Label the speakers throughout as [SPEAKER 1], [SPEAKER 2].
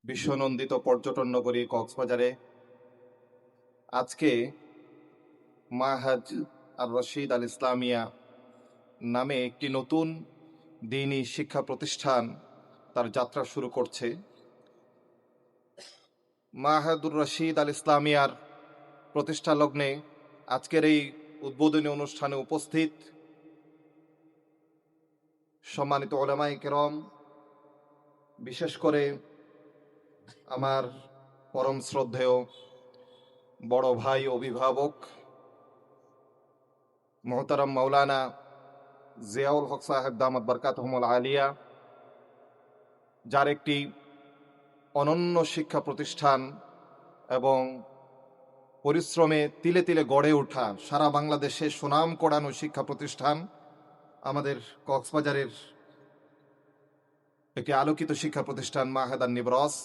[SPEAKER 1] বিশ্বনন্দিত পর্যটন নগরী কক্সবাজারে আজকে মাহাজ আর রশিদ আল ইসলামিয়া নামে একটি নতুন দ্বীনি শিক্ষা প্রতিষ্ঠান তার যাত্রা শুরু করছে। মাহাদুর রশিদ আল ইসলামিয়ার প্রতিষ্ঠা লগ্নে আজকের এই উদ্বোধনী অনুষ্ঠানে উপস্থিত সম্মানিত উলামায়ে কেরাম, বিশেষ করে আমার পরম শ্রদ্ধেয় বড় ভাই অভিভাবক মোহতারাম মাওলানা জিয়াউল হক সাহেব দামাত বরকাতুহুমুল আলিয়া, যার একটি অনন্য শিক্ষা প্রতিষ্ঠান এবং পরিশ্রমে তিলে তিলে গড়ে ওঠা সারা বাংলাদেশে সুনাম করানো শিক্ষা প্রতিষ্ঠান আমাদের কক্সবাজারের একটি আলোকিত শিক্ষা প্রতিষ্ঠান মাহাদ আন-নিবরাস।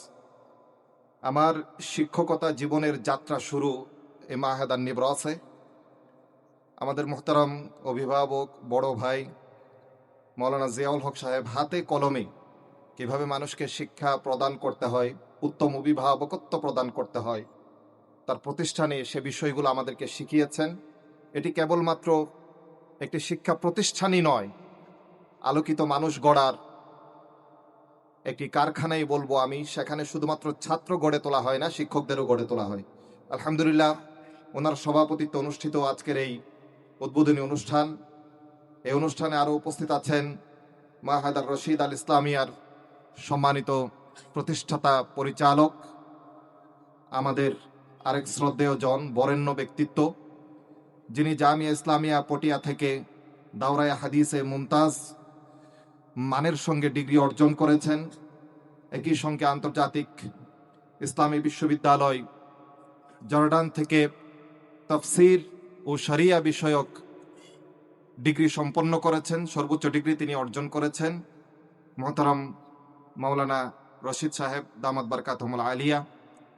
[SPEAKER 1] আমার শিক্ষকতা জীবনের যাত্রা শুরু এই মাহাদ আন-নিবরাসে। আমাদের মোহতারাম অভিভাবক বড় ভাই মাওলানা জিয়াউল হক সাহেব হাতে কলমে কিভাবে মানুষকে শিক্ষা প্রদান করতে হয়, উত্তম অভিভাবকত্ব প্রদান করতে হয়, তার প্রতিষ্ঠানে সে বিষয়গুলো আমাদেরকে শিখিয়েছেন। এটি কেবলমাত্র একটি শিক্ষা প্রতিষ্ঠানই নয়, আলোকিত মানুষ গড়ার একটি কারখানাই বলবো আমি। সেখানে শুধুমাত্র ছাত্র গড়ে তোলা হয় না, শিক্ষকদেরও গড়ে তোলা হয়। আলহামদুলিল্লাহ, ওনার সভাপতিত্বে অনুষ্ঠিত আজকের এই উদ্বোধনী অনুষ্ঠান। এই অনুষ্ঠানে আরও উপস্থিত আছেন মাহাদ আর রশিদ আল ইসলামিয়ার সম্মানিত প্রতিষ্ঠাতা পরিচালক, আমাদের আরেক শ্রদ্ধেয় জন বরেণ্য ব্যক্তিত্ব, যিনি জামিয়া ইসলামিয়া পটিয়া থেকে দাওরায়ে হাদিসে মুমতাজ মানের সঙ্গে ডিগ্রি অর্জন করেছেন। একই সঙ্গে আন্তর্জাতিক ইসলামী বিশ্ববিদ্যালয় জর্ডান থেকে তাফসির ও শরিয়া বিষয়ক ডিগ্রি সম্পন্ন করেছেন, সর্বোচ্চ ডিগ্রি তিনি অর্জন করেছেন। মোহতারাম মাওলানা রশিদ সাহেব দামাত বরকাতুহুমুল আলিয়া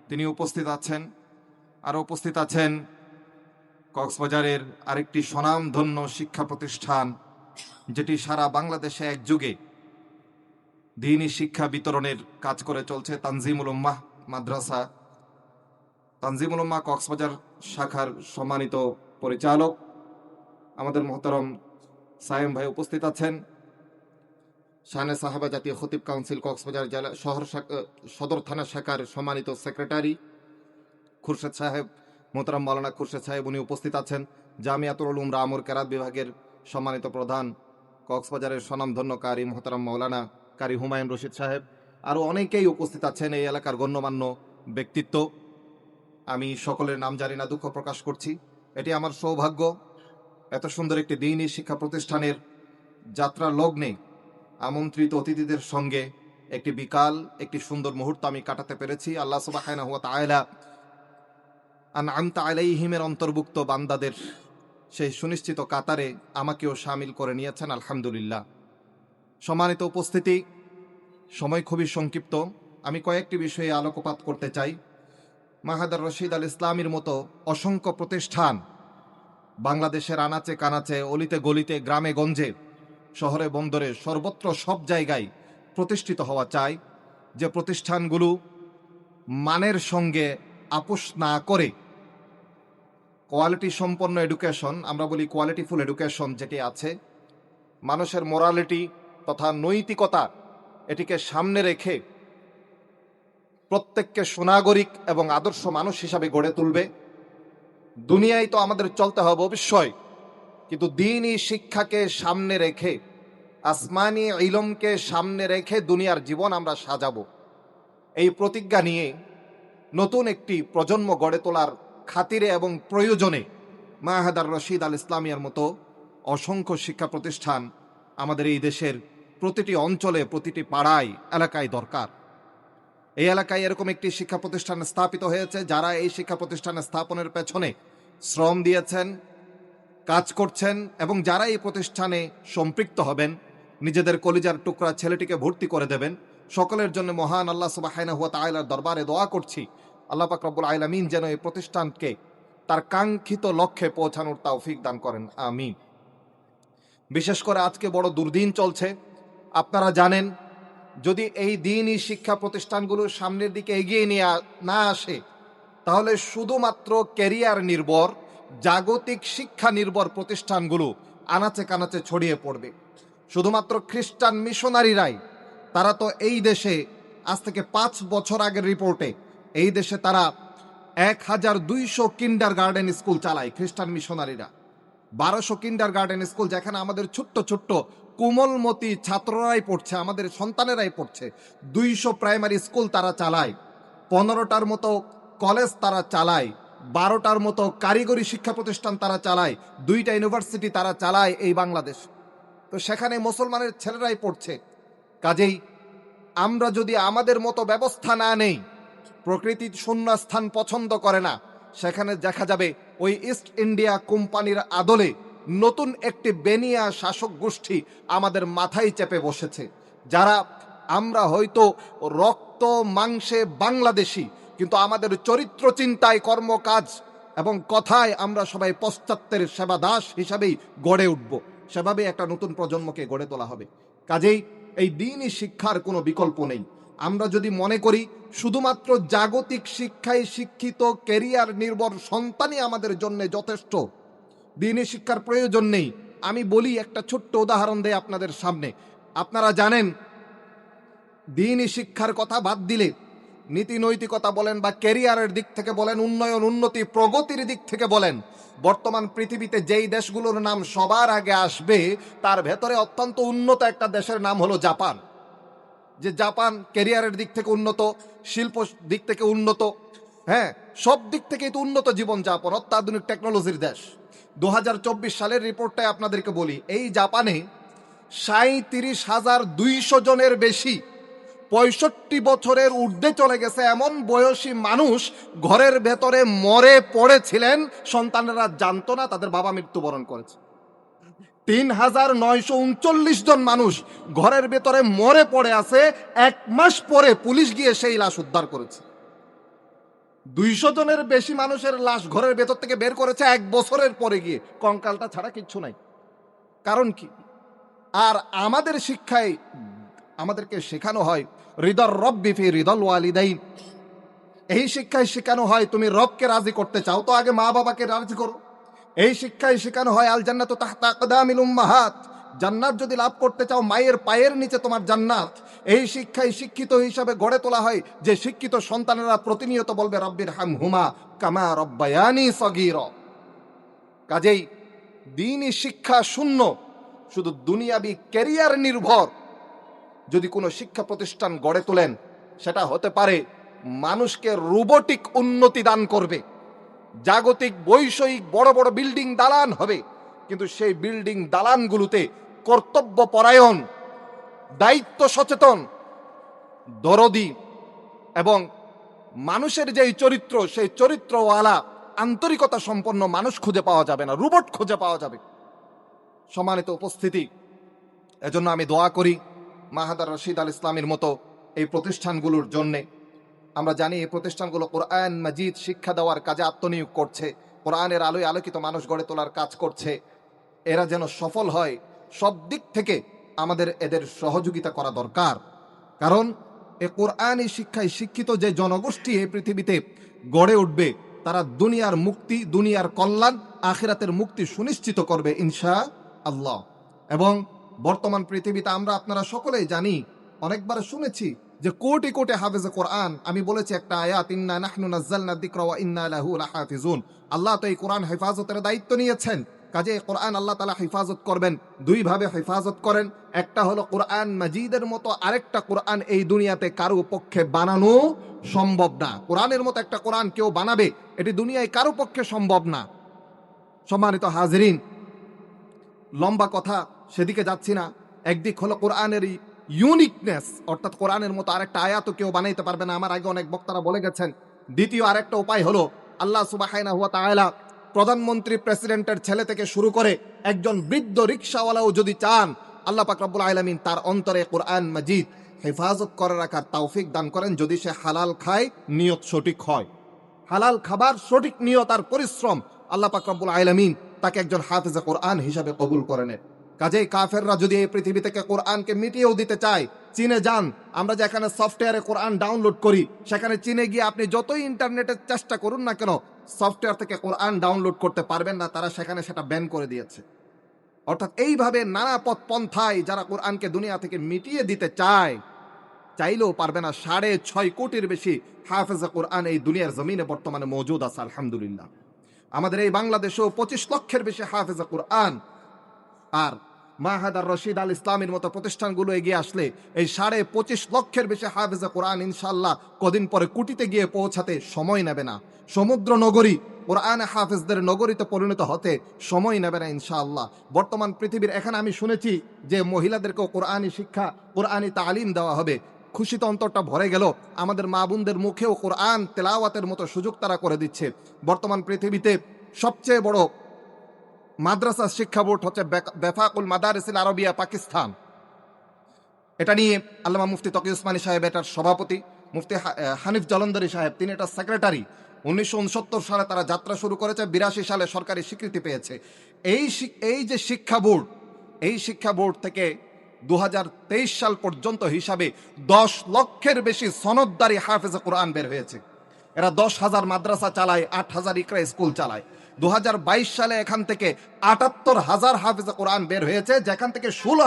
[SPEAKER 1] তিনি উপস্থিত আছেন। আরও উপস্থিত আছেন কক্সবাজারের আরেকটি স্বনামধন্য শিক্ষা প্রতিষ্ঠান, যেটি সারা বাংলাদেশে এক যুগে দ্বীনি শিক্ষা বিতরণের কাজ করে চলছে, তানজিমুল উম্মাহ মাদ্রাসা। তানজিমুল উম্মাহ কক্সবাজার শাখার সম্মানিত পরিচালক আমাদের মোহতারম সায়েম ভাই উপস্থিত আছেন। শানে সাহাবা জাতীয় খতিব কাউন্সিল কক্সবাজার জেলা সদর থানা শাখার সম্মানিত সেক্রেটারি খুরশেদ সাহেব, মোহতারাম মাওলানা খুরশেদ সাহেব উনি উপস্থিত আছেন। জামিয়াতুল উলুম রামুর কেরাত বিভাগের সম্মানিত প্রধান কক্সবাজারের স্বনামধন্য কারি মোহতারাম মাওলানা কারি হুমায়ুন রশিদ সাহেব, আরও অনেকেই উপস্থিত আছেন এই এলাকার গণ্যমান্য ব্যক্তিত্ব। আমি সকলের নাম জানি না, দুঃখ প্রকাশ করছি। এটি আমার সৌভাগ্য এত সুন্দর একটি দ্বীনি শিক্ষা প্রতিষ্ঠানের যাত্রা লগ্নে আমন্ত্রিত অতিথিদের সঙ্গে একটি বিকাল, একটি সুন্দর মুহূর্ত আমি কাটাতে পেরেছি। আল্লাহ সুবহানাহু ওয়া তাআলা আনআমতা আলাইহিমের অন্তর্ভুক্ত বান্দাদের সেই সুনিশ্চিত কাতারে আমাকেও শামিল করে নিয়েছেন, আলহামদুলিল্লাহ। সম্মানিত উপস্থিতি, সময় খুবই সংক্ষিপ্ত, আমি কয়েকটি বিষয়ে আলোকপাত করতে চাই। মাহাদ আর রশিদ আল ইসলামীর মতো অসংখ্য প্রতিষ্ঠান বাংলাদেশের আনাচে কানাচে, অলিতে গলিতে, গ্রামে গঞ্জে, শহরে বন্দরে, সর্বত্র সব জায়গায় প্রতিষ্ঠিত হওয়া চাই, যে প্রতিষ্ঠানগুলো মানের সঙ্গে আপোষ না করে কোয়ালিটি সম্পন্ন এডুকেশন, আমরা বলি কোয়ালিটিফুল এডুকেশন যেটি আছে, মানুষের মোরালিটি তথা নৈতিকতা এটিকে সামনে রেখে প্রত্যেককে সুনাগরিক এবং আদর্শ মানুষ হিসাবে গড়ে তুলবে। দুনিয়ায় তো আমাদের চলতে হবে অবশ্যই, কিন্তু দ্বীনি শিক্ষাকে সামনে রেখে, আসমানি ইলমকে সামনে রেখে দুনিয়ার জীবন আমরা সাজাবো, এই প্রতিজ্ঞা নিয়ে নতুন একটি প্রজন্ম গড়ে তোলার খাতিরে এবং প্রয়োজনে মাহাদ আর রশিদ আল ইসলামিয়ার মতো অসংখ্য শিক্ষা প্রতিষ্ঠান আমাদের এই দেশের প্রতিটি অঞ্চলে, প্রতিটি পাড়ায়, এলাকায় দরকার। এই এলাকায় এরকম একটি শিক্ষা প্রতিষ্ঠান স্থাপিত হয়েছে, যারা এই শিক্ষা প্রতিষ্ঠানের স্থাপনের পেছনে শ্রম দিয়েছেন, কাজ করছেন, এবং যারা এই প্রতিষ্ঠানে সম্পৃক্ত হবেন, নিজেদের কলিজার টুকরা ছেলেটিকে ভর্তি করে দেবেন, সকলের জন্য মহান আল্লাহ সুবহানাহু ওয়া তাআলার দরবারে দোয়া করছি, আল্লাহ পাক রব্বুল আলামিন যেন এই প্রতিষ্ঠানকে তার কাঙ্ক্ষিত লক্ষ্যে পৌঁছানোর তৌফিক দান করেন, আমিন। বিশেষ করে আজকে বড় দুর্দিন চলছে। আপনারা জানেন যদি এই দিনই শিক্ষা প্রতিষ্ঠানগুলো সামনের দিকে এগিয়ে নিয়ে না আসে, তাহলে শুধুমাত্র ক্যারিয়ার নির্ভর জাগতিক শিক্ষা নির্ভর প্রতিষ্ঠানগুলো আনাচে কানাচে ছড়িয়ে পড়বে। শুধুমাত্র খ্রিস্টান মিশনারিরাই, তারা তো এই দেশে আজ থেকে 5 বছর আগের রিপোর্টে এই দেশে তারা 1200 কিন্ডার গার্ডেন স্কুল চালায়। খ্রিস্টান মিশনারিরা 1200 কিন্ডার গার্ডেন স্কুল, যেখানে আমাদের ছোট্ট ছোট্ট কোমলমতি ছাত্ররাই পড়ছে, আমাদের সন্তানেরাই পড়ছে। 200 প্রাইমারি স্কুল তারা চালায়, 15টার মতো কলেজ তারা চালায়, 12টার মতো কারিগরি শিক্ষা প্রতিষ্ঠান তারা চালায়, 2টা ইউনিভার্সিটি তারা চালায় এই বাংলাদেশ। তো সেখানে মুসলমানের ছেলেরাই পড়ছে। কাজেই আমরা যদি আমাদের মতো ব্যবস্থা না নেই, প্রকৃতির শূন্য স্থান পছন্দ করে না, সেখানে দেখা যাবে ওই ইস্ট ইন্ডিয়া কোম্পানির আদলে নতুন একটি বেনিয়া শাসক গোষ্ঠী আমাদের মাথায় চেপে বসেছে, যারা আমরা হয়তো রক্ত মাংসে বাংলাদেশি, কিন্তু আমাদের চরিত্র চিন্তায়, কর্মকাজ এবং কথায় আমরা সবাই পশ্চাত্যের সেবা দাস হিসাবেই গড়ে উঠব। সেভাবে একটা নতুন প্রজন্মকে গড়ে তোলা হবে। কাজেই এই দিনই শিক্ষার কোনো বিকল্প নেই। আমরা যদি মনে করি শুধুমাত্র জাগতিক শিক্ষায় শিক্ষিত ক্যারিয়ার নির্ভর সন্তানই আমাদের জন্য যথেষ্ট, দিনই শিক্ষার প্রয়োজন নেই। আমি বলি, একটা ছোট্ট উদাহরণ দেয় আপনাদের সামনে। আপনারা জানেন, দিনই শিক্ষার কথা বাদ দিলে নীতি নৈতিকতা বলেন বা ক্যারিয়ারের দিক থেকে বলেন, উন্নয়ন উন্নতি প্রগতির দিক থেকে বলেন, বর্তমান পৃথিবীতে যেই দেশগুলোর নাম সবার আগে আসবে তার ভেতরে অত্যন্ত উন্নত একটা দেশের নাম হলো জাপান। যে জাপান ক্যারিয়ারের দিক থেকে উন্নত, শিল্প দিক থেকে উন্নত, হ্যাঁ, সব দিক থেকেই তো উন্নত জীবনযাপন, অত্যাধুনিক টেকনোলজির দেশ। 2024 সালের রিপোর্টটাই আপনাদেরকে বলি, এই জাপানে 37,200 জনের বেশি 65 বছরের ঊর্ধ্বে চলে গেছে এমন বয়সী মানুষ ঘরের ভেতরে মরে পড়েছিলেন, সন্তানেরা জানতো না তাদের বাবা মৃত্যুবরণ করেছে। 3,939 জন মানুষ ঘরের ভেতরে মরে পড়ে আছে, 1 মাস পরে পুলিশ গিয়ে সেই লাশ উদ্ধার করেছে। 200 জনের বেশি মানুষের লাশ ঘরের ভেতর থেকে বের করেছে 1 বছরের পরে গিয়ে, কঙ্কালটা ছাড়া কিচ্ছু নাই। কারণ কি? আর আমাদের শিক্ষায় আমাদেরকে শেখানো হয় রিদার রব্বি ফি রিদাল ওয়ালিদাইন। এই শিক্ষায় শেখানো হয় তুমি রবকে রাজি করতে চাও তো আগে মা বাবাকে রাজি করো। এই শিক্ষায় শেখানো হয় আল জান্নাতু তাহতা আকদামিল উম্মাহাত, জান্নাত যদি লাভ করতে চাও মায়ের পায়ের নিচে তোমার জান্নাত। এই শিক্ষায় শিক্ষিত হিসাবে গড়ে তোলা হয় যে শিক্ষিত সন্তানেরা প্রতিনিয়ত বলবে রব্বির হামহুমা কামা রব্বায়ানি সগীরা। কাজেই দ্বীনি শিক্ষা শূন্য, শুধু দুনিয়াবি ক্যারিয়ার নির্ভর যদি কোনো শিক্ষা প্রতিষ্ঠান গড়ে তোলেন, সেটা হতে পারে মানুষকে রোবটিক উন্নতি দান করবে, জাগতিক বৈষয়িক বড় বড় বিল্ডিং দালান হবে, কিন্তু সেই বিল্ডিং দালানগুলোতে কর্তব্য পরায়ণ, দায়িত্ব সচেতন, দরদি এবং মানুষের যেই চরিত্র, সেই চরিত্রওয়ালা আন্তরিকতা সম্পন্ন মানুষ খুঁজে পাওয়া যাবে না, রোবট খুঁজে পাওয়া যাবে। সম্মানিত উপস্থিতি, এজন্য আমি দোয়া করি মাহাদার রশিদ আল ইসলামের মতো এই প্রতিষ্ঠানগুলোর জন্যে। আমরা জানি এই প্রতিষ্ঠানগুলো কোরআন মাজিদ শিক্ষা দেওয়ার কাজে আত্মনিয়োগ করছে, কোরআনের আলোয় আলোকিত মানুষ গড়ে তোলার কাজ করছে। এরা যেন সফল হয়, সব দিক থেকে আমাদের এদের সহযোগিতা করা দরকার। কারণ এই কোরআনী শিক্ষায় শিক্ষিত যে জনগোষ্ঠী এই পৃথিবীতে গড়ে উঠবে, তারা দুনিয়ার মুক্তি, দুনিয়ার কল্যাণ, আখিরাতের মুক্তি সুনিশ্চিত করবে ইনশাআল্লাহ। এবং বর্তমান পৃথিবীতে আমরা আপনারা সকলেই জানি, অনেকবার শুনেছি যে কোটি কোটি হাফেজে কোরআন। আমি বলেছি একটা আয়াত, ইন্না নাহনু নাযালনা যিকরা ওয়া ইন্না লাহু লাহাফিজুন। আল্লাহ তো এই কোরআন হেফাজতের দায়িত্ব নিয়েছেন, কাজে এই কোরআন আল্লাহ তাআলা হেফাজত করবেন। দুই ভাবে হেফাজত করেন, একটা হলো কোরআন মাজিদের মতো আরেকটা কোরআন এই দুনিয়াতে কারো পক্ষে বানানো সম্ভব না। কোরআনের মতো একটা কোরআন কেউ বানাবে, এটি দুনিয়ায় কারো পক্ষে সম্ভব না। সম্মানিত হাজিরিন, লম্বা কথা সেদিকে যাচ্ছি না। একদিক হলো কোরআনের ইউনিকনেস, অর্থাৎ কোরআনের মতো আরেকটা আয়াতও কেউ বানাইতে পারবে না, আমার আগে অনেক বক্তারা বলে গেছেন। দ্বিতীয় আরেকটা উপায় হলো আল্লাহ সুবহানাহু ওয়া তাআলা প্রধানমন্ত্রী, প্রেসিডেন্টের ছেলে থেকে শুরু করে একজন বৃদ্ধ রিকশাওয়ালাও যদি চান, আল্লাহ পাক রব্বুল আলামিন তার অন্তরে কোরআন মাজিদ হেফাজত করে রাখার তৌফিক দান করেন, যদি সে হালাল খায়, নিয়ত সঠিক হয়। হালাল খাবার, সঠিক নিয়ত আর পরিশ্রম, আল্লাহ পাক রব্বুল আলামিন তাকে একজন হাফেজে কোরআন হিসাবে কবুল করে নেন। কাজেই কাফেররা যদি এই পৃথিবী থেকে কোরআনকে মিটিয়েও দিতে চায়, চীনে যান। আমরা যেখানে সফটওয়্যারে কোরআন ডাউনলোড করি, সেখানে চীনে গিয়ে আপনি যতই ইন্টারনেটে চেষ্টা করুন না কেন, সফটওয়্যার থেকে কোরআন ডাউনলোড করতে পারবেন না। তারা সেখানে সেটা ব্যান করে দিয়েছে। অর্থাৎ এইভাবে নানা পথ পন্থায় যারা কোরআনকে দুনিয়া থেকে মিটিয়ে দিতে চায়, চাইলেও পারবে না। 6.5 কোটির বেশি হাফেজে কোরআন এই দুনিয়ার জমিনে বর্তমানে মজুদ আছে, আলহামদুলিল্লাহ। আমাদের এই বাংলাদেশেও 25 লক্ষের বেশি হাফেজে কোরআন। আর মাহাদ আর রশিদ আল ইসলামের মতো প্রতিষ্ঠানগুলো এগিয়ে আসলে এই 25.5 লক্ষের বেশি হাফেজে কোরআন ইনশাআল্লাহ কদিন পরে কোটিতে গিয়ে পৌঁছাতে সময় নেবে না। সমুদ্র নগরী কোরআন হাফেজদের নগরীতে পরিণত হতে সময় নেবে না ইনশাআল্লাহ। বর্তমান পৃথিবীর এখানে আমি শুনেছি যে মহিলাদেরকেও কোরআনী শিক্ষা, কোরআনী তালিম দেওয়া হবে। খুশিতে অন্তরটা ভরে গেল। আমাদের মা বোনদের মুখেও কোরআন তেলাওয়াতের মতো সুযোগ তারা করে দিচ্ছে। বর্তমান পৃথিবীতে সবচেয়ে বড় মাদ্রাসা শিক্ষা বোর্ড হচ্ছে বেফাকুল মাদারিসিল আরবিয়া পাকিস্তান। এটা নিয়ে আল্লামা মুফতি তকি উসমানী সাহেব এটার সভাপতি, মুফতি হানিফ জলন্দরি সাহেব তিনি এটার সেক্রেটারি। 1969 সালে তারা যাত্রা শুরু করেছে, 82 সালে সরকারি স্বীকৃতি পেয়েছে। এই যে শিক্ষা বোর্ড, এই শিক্ষা বোর্ড থেকে 2023 সাল পর্যন্ত হিসাবে 10 লক্ষের বেশি সনদদারি হাফেজে কোরআন বের হয়েছে। এরা 10,000 মাদ্রাসা চালায়, 8,000 ইকরা স্কুল চালায়। 2022 সালে এখান থেকে 78,000 হাফেজে কোরআন বের হয়েছে, যেখান থেকে 16